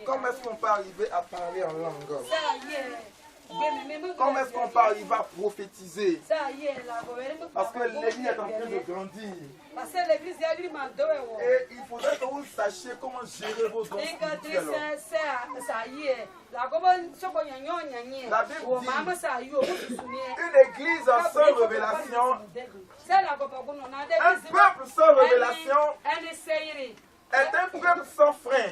Comment est-ce qu'on peut arriver à parler en langue? Comment est-ce qu'on peut arriver à prophétiser? Parce que l'église est en train de grandir. Et il faudrait que vous sachiez comment gérer vos dons spirituels. La Bible dit une église sans révélation, un peuple sans révélation est un peuple sans frein.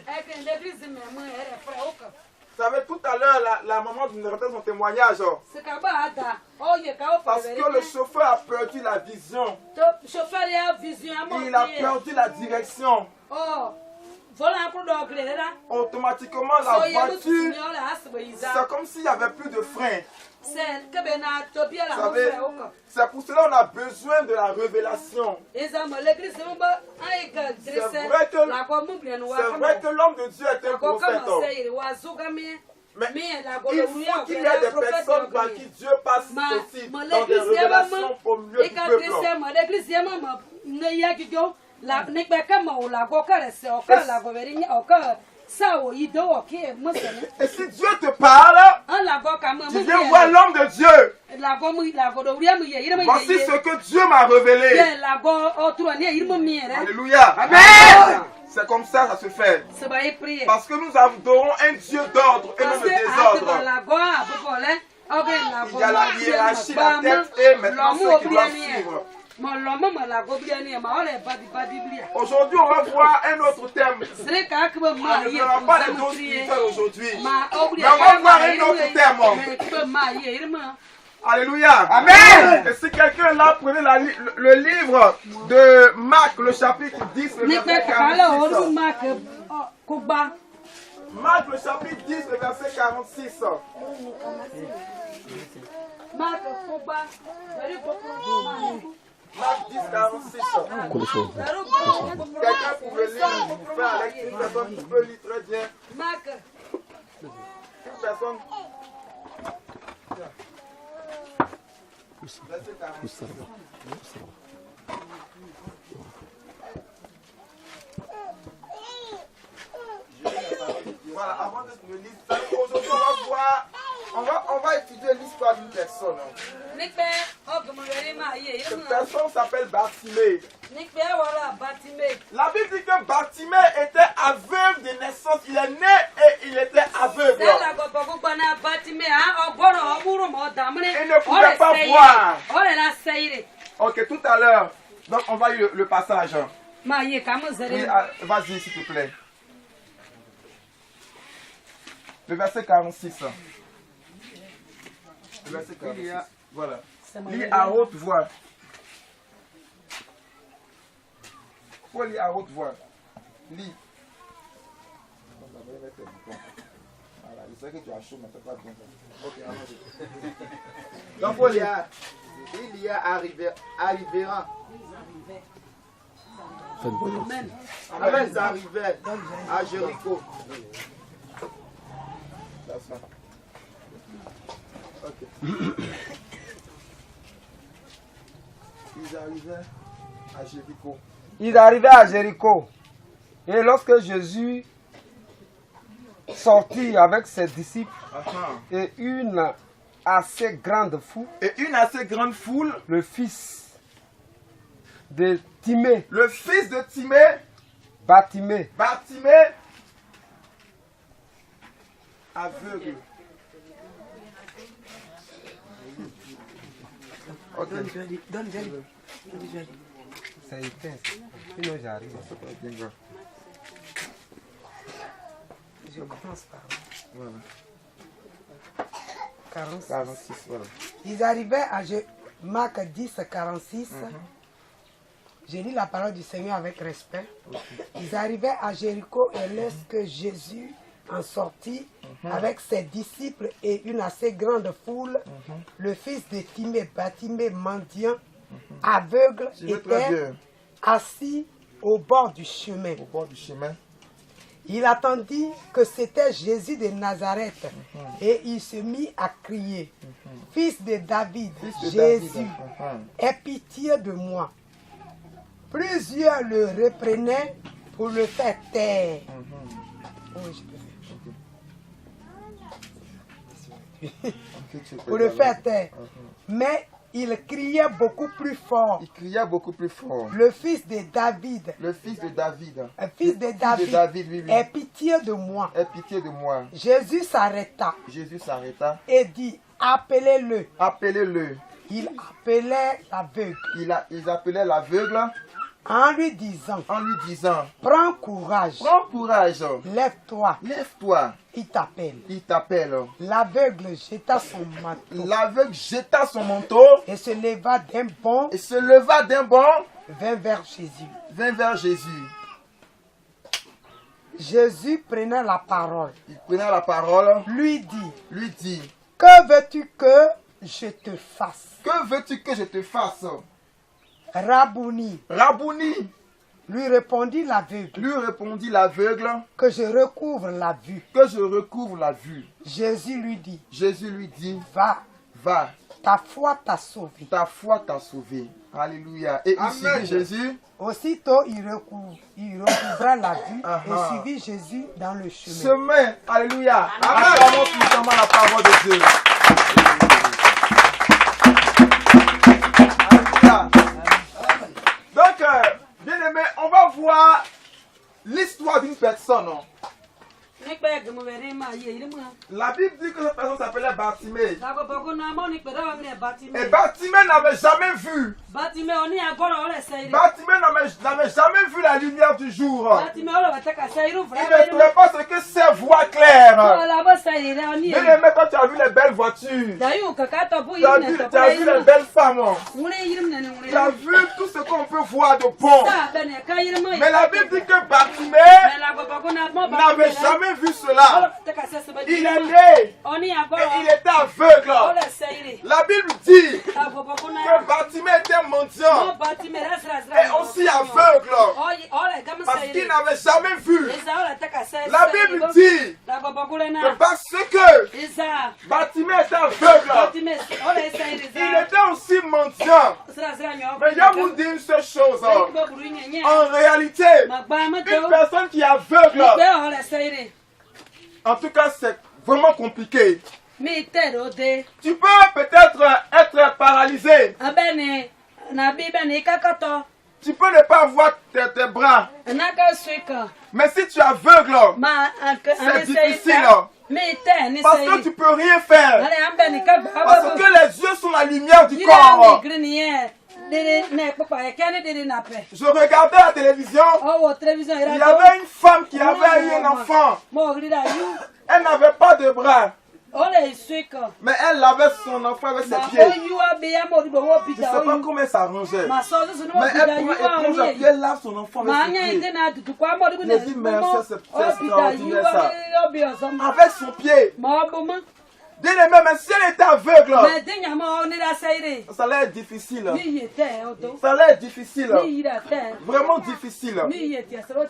Vous savez, tout à l'heure, la maman nous racontait son témoignage. Parce que le chauffeur a perdu la vision. Il a perdu la direction. Automatiquement, la voiture, c'est comme s'il n'y avait plus de frein. C'est pour cela qu'on a besoin de la révélation. C'est vrai que l'homme de Dieu est un prophète. Mais il faut qu'il y ait des personnes par qui Dieu passe aussi dans des révélations au milieu du peuple. Et si Dieu te parle, tu viens voir l'homme de Dieu. Voici ce que Dieu m'a révélé. Alléluia. Amen. C'est comme ça, ça se fait. Parce que nous adorons un Dieu d'ordre et non de désordre. Il y a la hiérarchie, la tête et maintenant ceux qui doivent suivre. Aujourd'hui, on va voir un autre thème. On ne verra pas les dons spirituels aujourd'hui. Mais on va voir un autre thème. Alléluia. Amen. Et si quelqu'un là, prenez le livre de Marc, le chapitre 10, le verset 46. Marc, le chapitre 10, le verset 46. Marc 10, 46. Quelqu'un pouvait lire, faire avec une personne qui peut lire très bien. Une personne. Voilà, avant de me lire, aujourd'hui on va étudier l'histoire d'une personne. Cette personne s'appelle Bartimée. La Bible dit que Bartimée était aveugle de naissance. Il est né et il était aveugle. Il ne pouvait pas voir. Ok, tout à l'heure. Donc on va lire le passage. Oui, vas-y s'il te plaît. Le verset 46. Le verset 46. Voilà. Lis à haute voix. Faut lire à haute voix. Lis. Voilà, je sais que tu as chaud, mais c'est pas bien. Ok, allons-y. Donc, faut lire. Il y a arrivera. Amen. Amen. Ils arrivaient à Jéricho. Okay. Ils arrivaient à Jéricho. Et lorsque Jésus sortit avec ses disciples et une assez grande foule, le fils de Timée, Bartimée, aveugle. Okay. Donne, c'est éteint. Sinon j'arrive. Je commence par voilà. 46. Voilà. Ils arrivaient à Marc 10, 46. J'ai lu la parole du Seigneur avec respect. Ils arrivaient à Jéricho et lorsque Jésus en sortit avec ses disciples et une assez grande foule, le fils de Timée, Bartimée, mendiant, aveugle, était assis au bord du chemin. Il attendit que c'était Jésus de Nazareth et il se mit à crier, Fils de David, Jésus, aie pitié de moi. Plusieurs le reprenaient pour le faire taire. Oui, je peux faire. Pour le faire taire. Mais il criait beaucoup plus fort. Il criait beaucoup plus fort. Le fils de David. Le fils de David. Le fils de David. Oui, oui. Aie pitié de moi. Aie pitié de moi. Jésus s'arrêta. Jésus s'arrêta. Et dit, appelez-le. Appelez-le. Il appelait l'aveugle. Ils appelaient l'aveugle. En lui disant, prends courage. Prends courage. Lève-toi. Lève-toi. Il t'appelle. Il t'appelle. L'aveugle jeta son manteau. L'aveugle jeta son manteau. Et se leva d'un bond. Vint vers Jésus. Vint vers Jésus. Jésus prenait la parole. Il prenait la parole. Lui dit. Que veux-tu que je te fasse? Que veux-tu que je te fasse? Rabouni. Lui répondit l'aveugle. Que je recouvre la vue. Jésus lui dit. Va. Ta foi t'a sauvé. Alléluia. Et il suivit Jésus. Aussitôt il recouvra la vue et suivit Jésus dans le chemin. Alléluia. Acclamons puissamment la parole de Dieu. Donc, bien aimé, on va voir l'histoire d'une personne. La Bible dit que cette personne s'appelait Bartimée. Et Bartimée n'avait jamais vu. Bartimée n'avait jamais vu la lumière du jour. Il ne trouvait pas ce que c'est voix claire. Bien aimé, quand tu as vu les belles voitures, tu as vu les belles femmes, tu as vu tout ce qu'on peut voir de bon. Mais la Bible dit que Bartimée n'avait jamais vu cela. Il est né et il était aveugle. La Bible dit que Bartimée était mendiant et aussi aveugle parce qu'il n'avait jamais vu. La Bible dit que parce que Bartimée était aveugle, il était aussi mendiant. Mais je vais vous dire une seule chose. En réalité, une personne qui est aveugle, en tout cas, c'est vraiment compliqué. Tu peux peut-être être paralysé. Tu peux ne pas voir tes bras. Mais si tu es aveugle, c'est difficile. Parce que tu ne peux rien faire. Parce que les yeux sont la lumière du corps. Je regardais la télévision. Il y avait une femme qui avait eu un enfant. Elle n'avait pas de bras. Mais elle lavait son enfant avec ses pieds. Je ne sais pas comment elle s'arrangeait. Mais elle prend éponge à pied, elle lave son enfant avec ses pieds. Je dis merci, c'est extraordinaire ça. Avec son pied. Bien aimé, mais si elle était aveugle, ça allait être difficile. Ça allait être difficile. Vraiment difficile.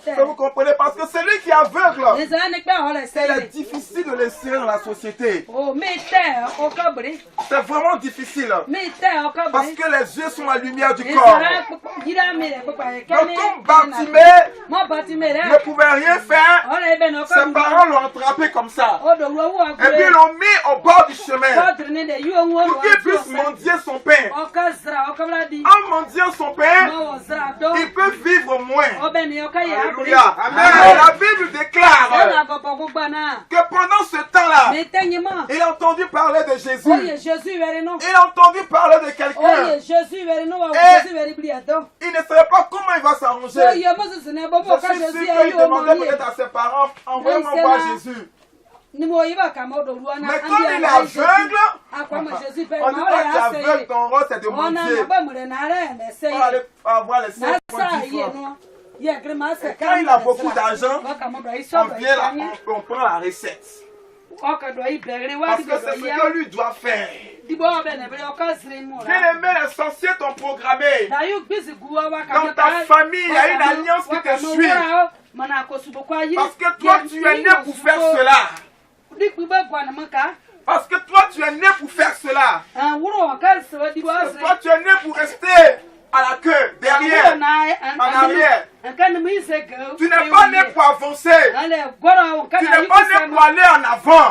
Ça vous comprenez? Parce que celui qui est aveugle, il est difficile de l'insérer dans la société. C'est vraiment difficile. Parce que les yeux sont la lumière du corps. Donc comme Bartimée ne pouvait rien faire, ses parents l'ont attrapé comme ça. Et puis ils l'ont mis au bord du chemin pour qu'il puisse mendier son pain. En mendiant son pain, il peut vivre moins. Alléluia. Amen. La Bible déclare que pendant ce temps-là, il a entendu parler de Jésus. Il a entendu parler de quelqu'un. Et il ne savait pas comment il va s'arranger. Je suis sûr qu'il demandait peut-être à ses parents, envoyez-moi voir Jésus. Mais comme il est aveugle, on dit pas que tu es aveugle, ton rôle c'est de mendier. On allait avoir les 5 points différents. Et quand il a beaucoup d'argent, on vient là, on prend la recette. Parce que c'est ce que lui doit faire. Bien aimé, les sorciers t'ont programmé. Dans ta famille, il y a une alliance qui te suit. Parce que toi, tu es né pour faire cela. Parce que toi, tu es né pour faire cela. Toi, tu es né pour rester à la queue, derrière, en arrière. Tu n'es pas né pour avancer. Tu n'es pas né pour aller en avant.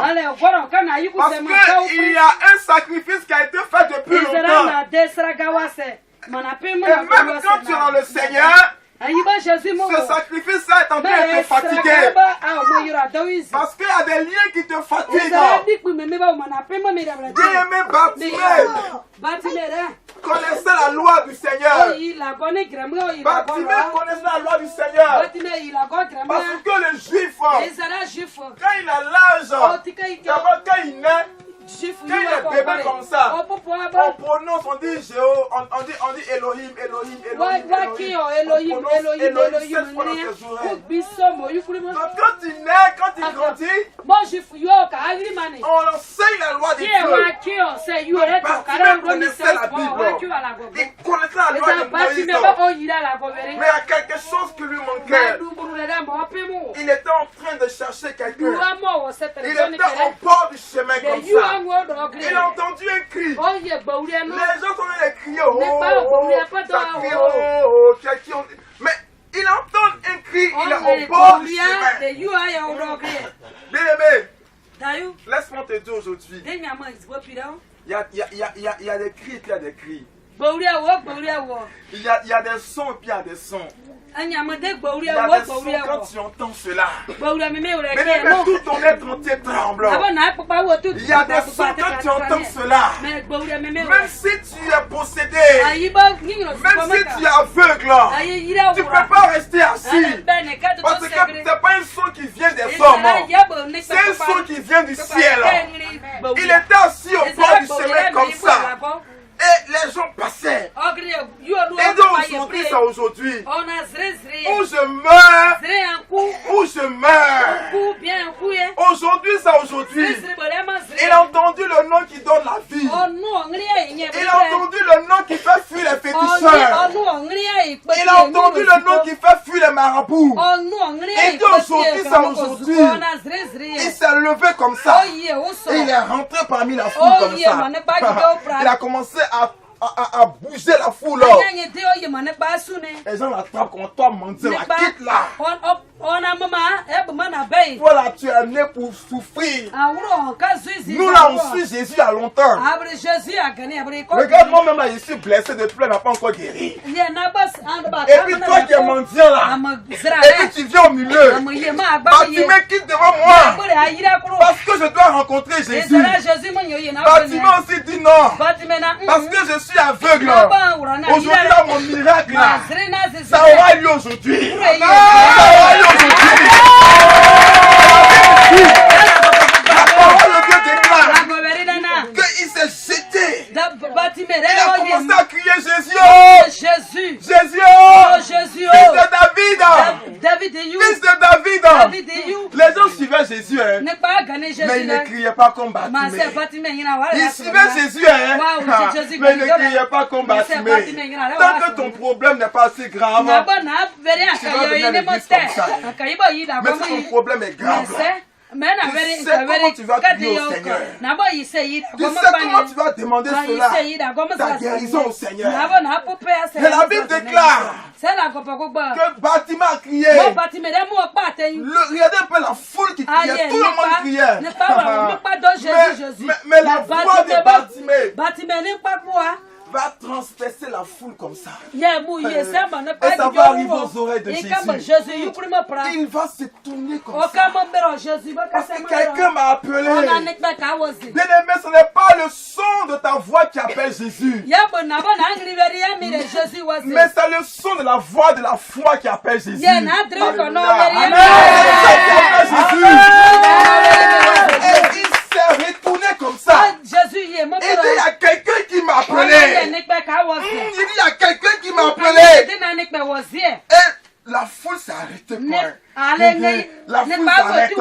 Parce qu'il y a un sacrifice qui a été fait depuis longtemps. Et même quand tu es dans le Seigneur, ce sacrifice-là est en train de te fatiguer. Parce qu'il y a des liens qui te fatiguent. Bien-aimé Bartimée connaissait la loi du Seigneur. Bartimée connaissait la loi du Seigneur. Parce que le juif, quand il a l'âge, d'abord quand il naît, quand il est bébé comme ça, on prononce, on dit Elohim, Elohim, Elohim, Elohim, Elohim, donc quand il naît, quand il grandit, on enseigne la loi de Dieu. Bartimée connaissait la Bible, il connaissait la loi de Moïse, mais il y a quelque chose qui lui manquait. Il était en train de chercher quelqu'un. Il était au bord du chemin comme ça. Il a entendu un cri. Les gens sont en train de crier. Ça crie, mais il entend un cri. Il est au bord du chemin. Bien-aimé, laisse-moi te dire aujourd'hui. Il y a des cris et puis il y a des cris. Il y a des sons et puis il y a des sons. Il y a des sons quand tu entends cela. Mais tout ton être entier tremble. Il y a des sons quand tu entends cela. Même si tu es possédé, même si tu es aveugle, tu ne peux pas rester assis. Parce que ce n'est pas un son qui vient des hommes. C'est un son qui vient du ciel. Il était assis au bord du chemin comme ça. Et les gens passaient. Et donc aujourd'hui, ça aujourd'hui. Où je meurs. Où je meurs. Aujourd'hui, ça aujourd'hui. Il a entendu le nom qui donne la vie. Il a entendu le nom qui fait fuir les féticheurs. Il a entendu le nom qui fait fuir les marabouts. Et donc aujourd'hui, ça aujourd'hui. Il s'est levé comme ça. Et il est rentré parmi la foule comme ça. Il a commencé à bouger la foule. Les gens l'attrapent comme toi, mentir, la quitte là. Voilà, tu es né pour souffrir. Nous là, on suit Jésus il y a longtemps. Regarde-moi même là, je suis blessé depuis, il n'a pas encore guéri. Et puis toi qui es mendiant là, et puis tu viens au milieu. Bartimée quitte devant moi. Parce que je dois rencontrer Jésus. Bartimée aussi dit non. Parce que je suis aveugle. Aujourd'hui là, mon miracle là, ça aura lieu aujourd'hui. Ça aura lieu aujourd'hui. La parole de Dieu déclare qu'il s'est jeté. Il a commencé à crier Jésus. Jésus. Jésus. Jésus. Fils de David. Fils de David. Les gens suivaient Jésus. Mais ils ne criaient pas comme Bartimée. Ils suivaient Jésus. Mais ils ne criaient pas comme Bartimée. Tant que ton problème n'est pas assez grave, tu vas venir à l'église comme ça. Mais si ton problème est grave, tu sais comment tu vas crier au Seigneur. Tu sais comment tu vas demander cela, ta guérison au Seigneur. Et la Bible déclare que Bartimée a crié. Regardez un peu la foule qui criait, tout le monde criait. Mais la voix de Bartimée va transpercer la foule comme ça. Et ça va arriver aux oreilles de Jésus. Il va se tourner comme ça. Parce que quelqu'un m'a appelé. Bien-aimé, ce n'est pas le son de ta voix qui appelle Jésus. Mais c'est le son de la voix de la foi qui appelle Jésus. Amen. Et il s'est retourné comme ça. Et il y a quelqu'un qui m'a appelé. Il y a quelqu'un qui m'a appelé. Et la foule s'est arrêtée. La foule s'arrête.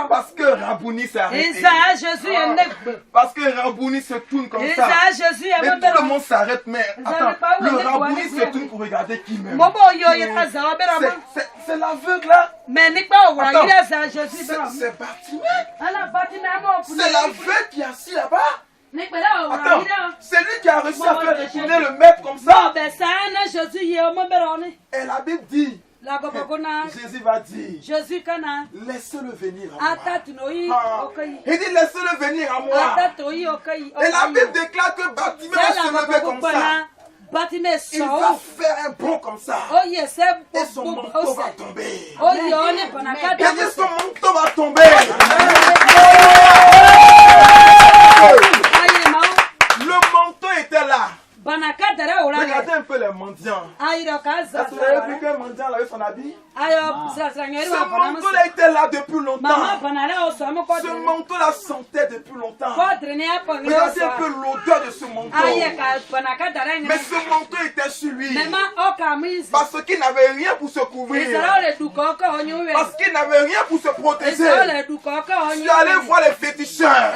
Parce que Rabouni s'est arrêté. Parce que Rabouni se tourne comme ça. Mais tout le monde s'arrête. Mais attends, le Rabouni se tourne pour regarder qui même. C'est l'aveugle là. C'est Bartimée. C'est l'aveugle qui est assis là-bas. Attends, c'est lui qui a réussi à faire retourner le maître comme ça. Et la Bible dit, Jésus va dire, laissez-le venir à moi. Il dit, laissez-le venir à moi. Et la Bible déclare que Bartimée va se lever comme ça. Il va faire un bond comme ça. Et son manteau va tomber. Il dit, son manteau va tomber. Le manteau était là. Regardez un peu les mendiants. Est-ce que vous avez vu qu'un mendiant avait son habit? Ce manteau-là était là depuis longtemps. Ce manteau-là sentait depuis longtemps. Regardez un peu l'odeur de ce manteau. Mais ce manteau était sur lui. Parce qu'il n'avait rien pour se couvrir. Parce qu'il n'avait rien pour se protéger. Tu es allé voir les féticheurs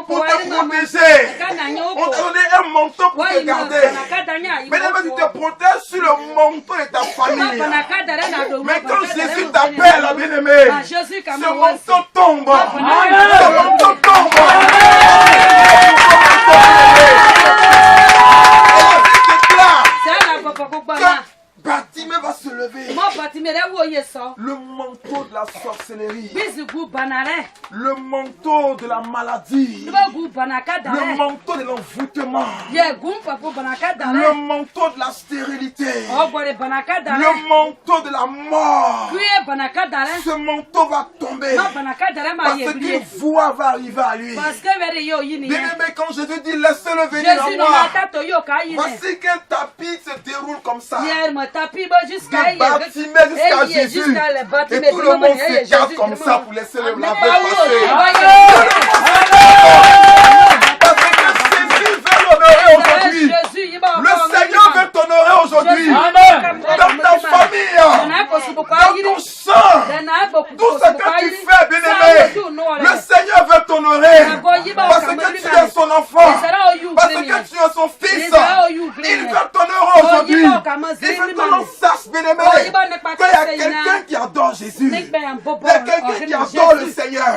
pour te protéger. On t'a donné un manteau pour te garder. Maintenant, tu te protèges sur le manteau de ta famille. Mais quand Jésus t'appelle, bien-aimé, ce manteau tombe. Ce manteau tombe. Bartimée va se lever. Le manteau de la sorcellerie. Le manteau de la maladie. Le manteau de l'envoûtement. Le manteau de la stérilité. Le manteau de la mort. Ce manteau va tomber. Parce qu'une voix va arriver à lui. Bien-aimé, quand Jésus dit laissez-le venir à moi, voici qu'un tapis se déroule comme ça. De Bartimée jusqu'à Jésus. Et tout le monde se garde comme ça pour laisser la bête passer. Parce que Jésus veut l'honorer aujourd'hui. Le Seigneur veut t'honorer aujourd'hui. Dans ta famille, dans ton champ, tout ce que tu fais, bien-aimé, le Seigneur veut t'honorer. Parce que tu es son enfant. Parce que tu es son fils. Il veut t'honorer aujourd'hui. Il veut que l'on sache, bien-aimé, qu'il y a quelqu'un qui adore Jésus. Il y a quelqu'un qui adore le Seigneur.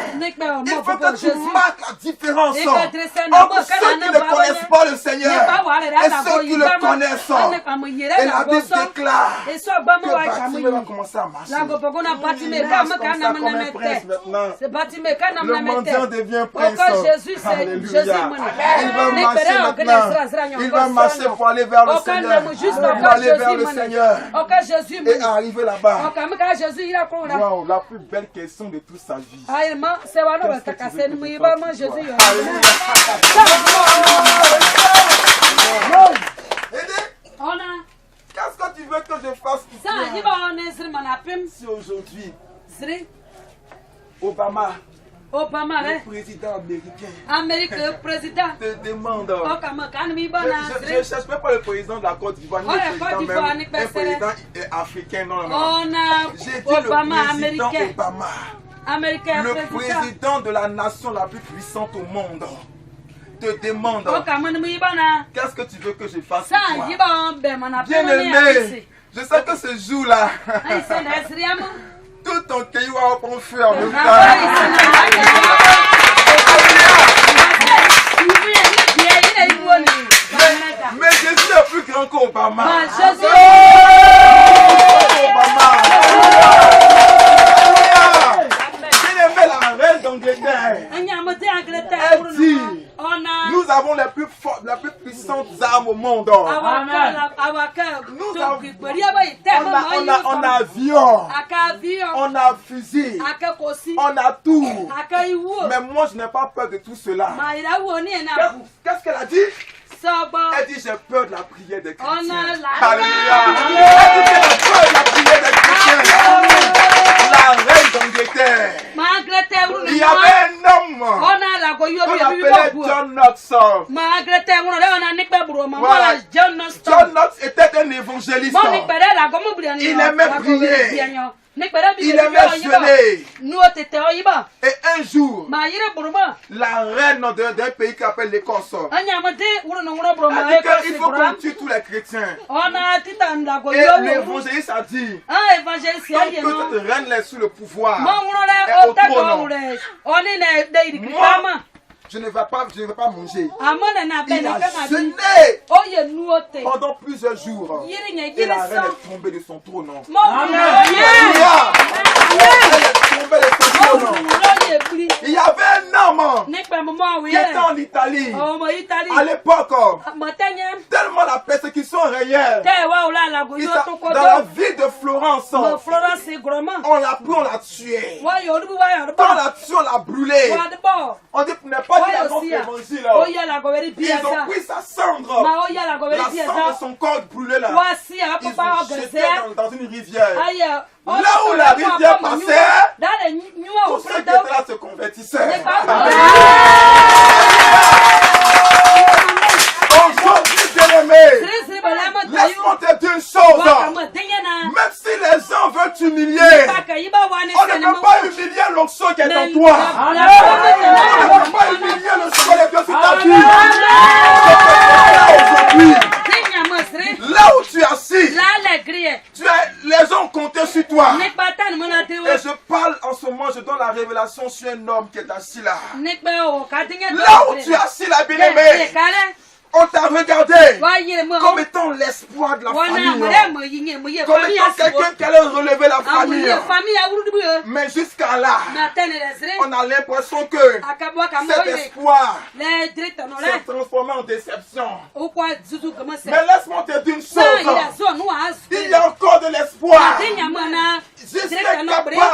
Il faut que tu marques la différence entre ceux qui ne connaissent pas le Seigneur et ceux qui le connaissent. Et la Bible déclare que Bartimée va commencer à marcher. Il marche comme ça comme un prince maintenant. Le mendiant devient prince. Alléluia. Il va marcher maintenant. Il va marcher pour aller vers le Seigneur. Il va aller vers le Seigneur. Et arriver là-bas. Wow, la plus belle question de toute sa vie. Qu'est-ce que tu veux que je fasse si aujourd'hui Obama, le président américain, te demande. Je ne cherche même pas le président de la Côte d'Ivoire, ni le président même, un président africain, non. J'ai dit le président Obama, le président de la nation la plus puissante au monde, te demande, qu'est-ce que tu veux que je fasse pour toi? Bien-aimé, je sais que ce jour-là, tout ton caillou va prendre feu en même temps. Mais Jésus est plus grand qu'Obama. Bien-aimé, la reine d'Angleterre, elle dit, nous avons les plus fortes, les plus puissantes armes au monde. On a avion, on a fusil, on a tout. Mais moi, je n'ai pas peur de tout cela. Qu'est-ce qu'elle a dit? Elle dit, j'ai peur de la prière des chrétiens. Alléluia. Elle dit, j'ai peur de la prière des chrétiens. La reine d'Angleterre. Il y avait un homme qu'on appelait John Knox. Voilà. John Knox était un évangéliste. Il aimait prier. Il aimait jeûner. Et un jour, la reine d'un pays qui s'appelle l'Écosse a dit qu'il faut qu'on tue tous les chrétiens. Et l'évangéliste a dit, comme toute reine est sous le pouvoir et au trône, moi, je ne vais pas manger. Il a jeûné pendant plusieurs jours. Et la reine est tombée de son trône. Alléluia. Il y avait un homme qui était en Italie. À l'époque, tellement la persécution régnait. Dans la ville de Florence, on l'a pris, on l'a tué. Quand on l'a tué, on l'a brûlé. On dit pour ne pas dire l'évangile. Ils ont pris sa cendre, la cendre de son corps brûlé là. Ils ont jeté dans une rivière. Là où la rivière passait, tous ceux qui étaient là se convertissaient. Aujourd'hui, bien-aimé, laisse-moi te dire une chose. Même si les gens veulent t'humilier, on ne peut pas humilier l'onction qui est en toi. On ne peut pas humilier le choix de Dieu sur ta vie. Aujourd'hui, là où tu es assis, les gens ont compté sur toi. Et je parle en ce moment, je donne la révélation sur un homme qui est assis là. Là où tu es assis là, bien-aimé, on t'a regardé comme étant l'espoir de la famille. Comme étant quelqu'un qui allait relever la famille. Mais jusqu'à là, on a l'impression que cet espoir s'est transformé en déception. Mais laisse-moi te dire une chose. Il y a encore de l'espoir. Je suis capable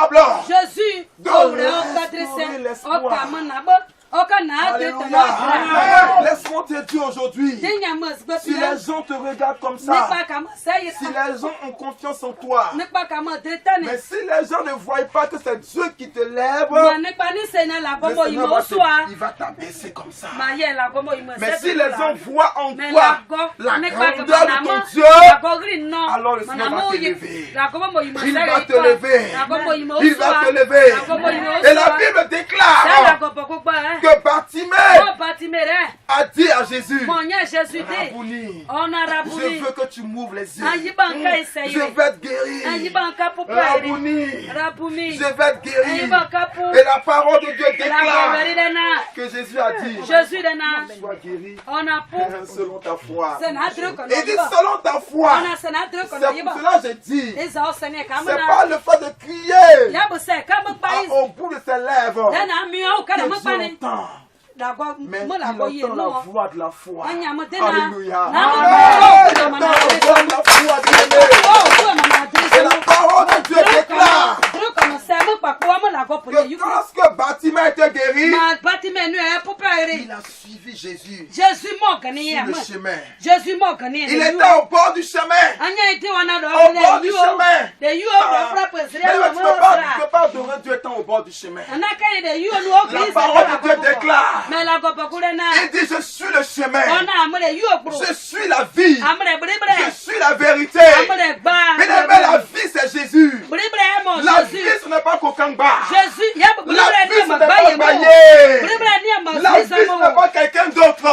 de restaurer l'espoir. Alléluia. Laisse-moi te dire aujourd'hui, si les gens te regardent comme ça, si les gens ont confiance en toi, mais si les gens ne voient pas que c'est Dieu qui te lève, il va t'abaisser comme ça. Mais si les gens voient en toi la grandeur de ton Dieu, alors le Seigneur va te lever. Il va te lever. Il va te lever. Et la Bible déclare que Bartimée a dit à Jésus, Rabouni, je veux que tu m'ouvres les yeux. Je vais te guérir. Rabouni, je vais te guérir. Et la parole de Dieu déclare que Jésus a dit, sois guéri selon ta foi. Et dit selon ta foi. C'est pour cela que je dis, c'est pas le fait de crier au bout de ses lèvres que Dieu entend. Mais il entend la voix de la foi. Alléluia. Et la parole de Dieu déclare que lorsque Bartimée a été guéri, il a suivi Jésus sur le chemin. Il était au bord du chemin. Au bord du chemin. Mais tu ne peux pas adorer Dieu étant au bord du chemin. La parole de Dieu déclare. Il dit, je suis le chemin. Je suis la vie. Je suis la vérité. Mais la vie, c'est Jésus. La vie, ce n'est pas Kokangba. La vie, ce n'est pas Baye. La vie, ce n'est pas quelqu'un d'autre.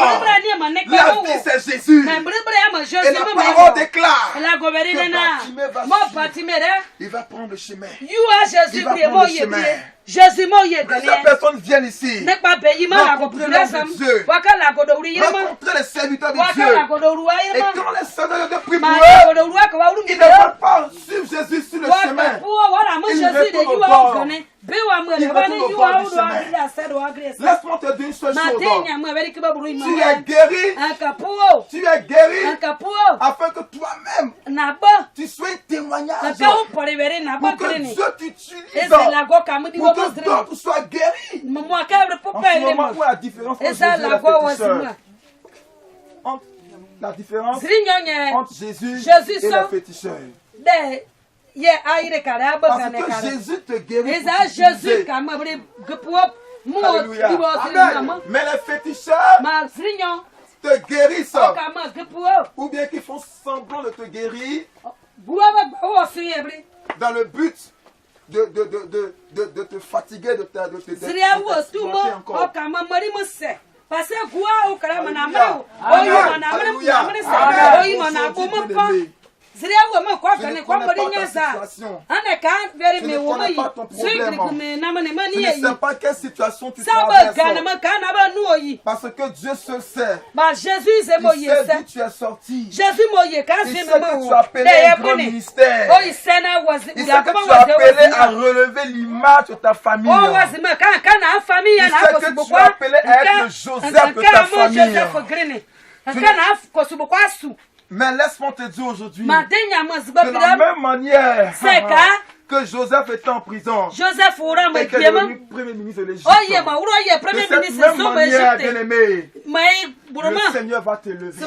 La vie, c'est Jésus. Et la parole déclare que Bartimée il va prendre le chemin. Il va prendre le chemin. Plusieurs personnes viennent ici rencontrer l'homme de Dieu, rencontrer les serviteurs de Dieu. Et quand les serviteurs de Dieu prient pour eux, ils ne veulent pas suivre Jésus sur le chemin. Ils retournent au bord. Ils retournent au bord du chemin. Laisse-moi te dire une seule chose. Tu es guéri. Tu es guéri afin que toi-même tu sois un témoignage pour que Dieu t'utilise, pour que d'autres soient guéris. En ce moment, où est la différence entre Jésus et la féticheur? La différence entre Jésus et la féticheur. Parce que Jésus te guérit. Alléluia. Mais les féticheurs te guérissent. Ou bien qu'ils font semblant de te guérir dans le but de te fatiguer, de te encore. Je ne connais pas ta situation. Je ne connais pas ton problème. Je ne sais pas quelle situation tu traverses. Parce que Dieu seul sait. Il sait d'où tu es sorti. Il sait que tu as appelé un grand ministère. Il sait que tu as appelé à relever l'image de ta famille. Il sait que tu as appelé à être le Joseph de ta famille. Mais laisse-moi te dire aujourd'hui, de la même manière que Joseph était en prison et qu'il est devenu premier ministre de l'Égypte, de cette même manière, bien-aimé, le Seigneur va te lever.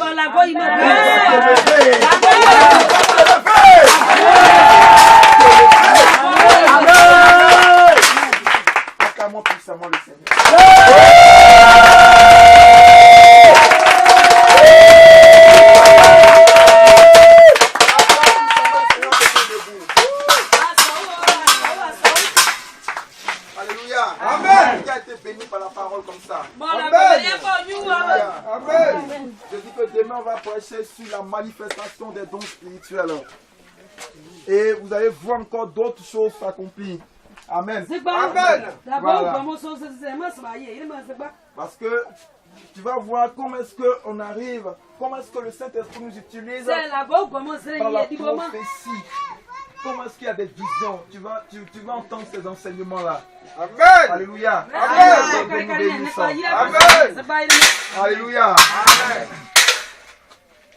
Acclamons puissamment le Seigneur. Je dis que demain on va prêcher sur la manifestation des dons spirituels. Et vous allez voir encore d'autres choses s'accomplir. Amen. Amen. Voilà. Parce que tu vas voir comment est-ce qu'on arrive, comment est-ce que le Saint-Esprit nous utilise par la prophétie. Comment est-ce qu'il y a des visions? Tu vas entendre ces enseignements-là. Amen. Alléluia. Amen. Amen. Alléluia. Amen.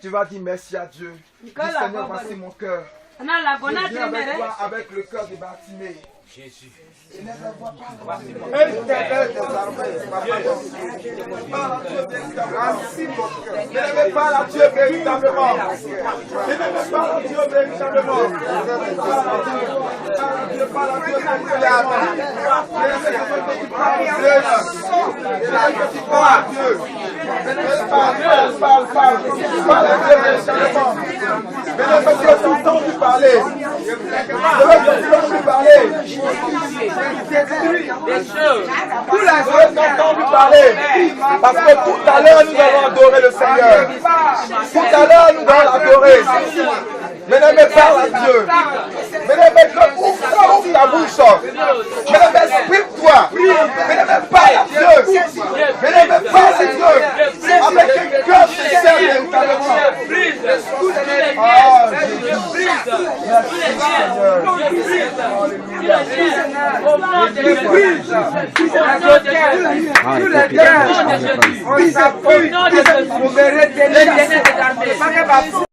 Tu vas dire merci à Dieu. Dis Seigneur, voici mon cœur. Je viens avec toi avec le cœur de Bartimée. Jésus. Je ne vois pas. Parle à Dieu véritablement. Je ne veux pas à Dieu véritablement. Parle à Dieu véritablement. Parce que tout à l'heure nous allons adorer le Seigneur. Tout à l'heure nous allons l'adorer. Bien-aimé, parle à Dieu. Bien-aimé, ouvre ta bouche. Bien-aimé, exprime-toi. Bien-aimé, parle à Dieu. Bien-aimé, parle à Dieu. Avec un cœur sincère véritablement. Jésus.